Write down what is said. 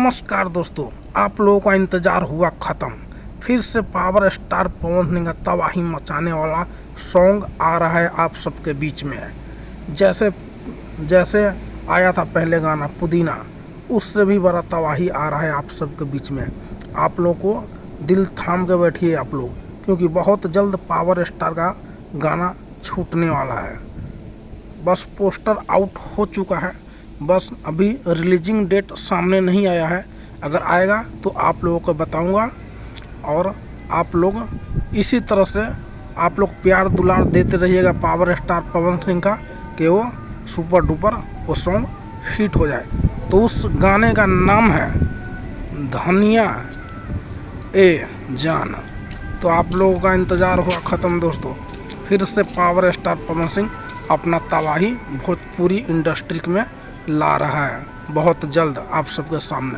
नमस्कार दोस्तों, आप लोगों का इंतज़ार हुआ ख़त्म। फिर से पावर स्टार पवन सिंह का तबाही मचाने वाला सॉन्ग आ रहा है आप सबके बीच में। जैसे जैसे आया था पहले गाना पुदीना, उससे भी बड़ा तबाही आ रहा है आप सबके बीच में। आप लोग को दिल थाम के बैठिए आप लोग, क्योंकि बहुत जल्द पावर स्टार का गाना छूटने वाला है। बस पोस्टर आउट हो चुका है, बस अभी रिलीजिंग डेट सामने नहीं आया है। अगर आएगा तो आप लोगों को बताऊंगा, और आप लोग इसी तरह से आप लोग प्यार दुलार देते रहिएगा पावर स्टार पवन सिंह का, कि वो सुपर डुपर वो सॉन्ग हिट हो जाए। तो उस गाने का नाम है धनिया ए जान। तो आप लोगों का इंतज़ार हुआ ख़त्म दोस्तों। फिर से पावर स्टार पवन सिंह अपना तबाही भोजपुरी इंडस्ट्री में ला रहा है बहुत जल्द आप सबके सामने।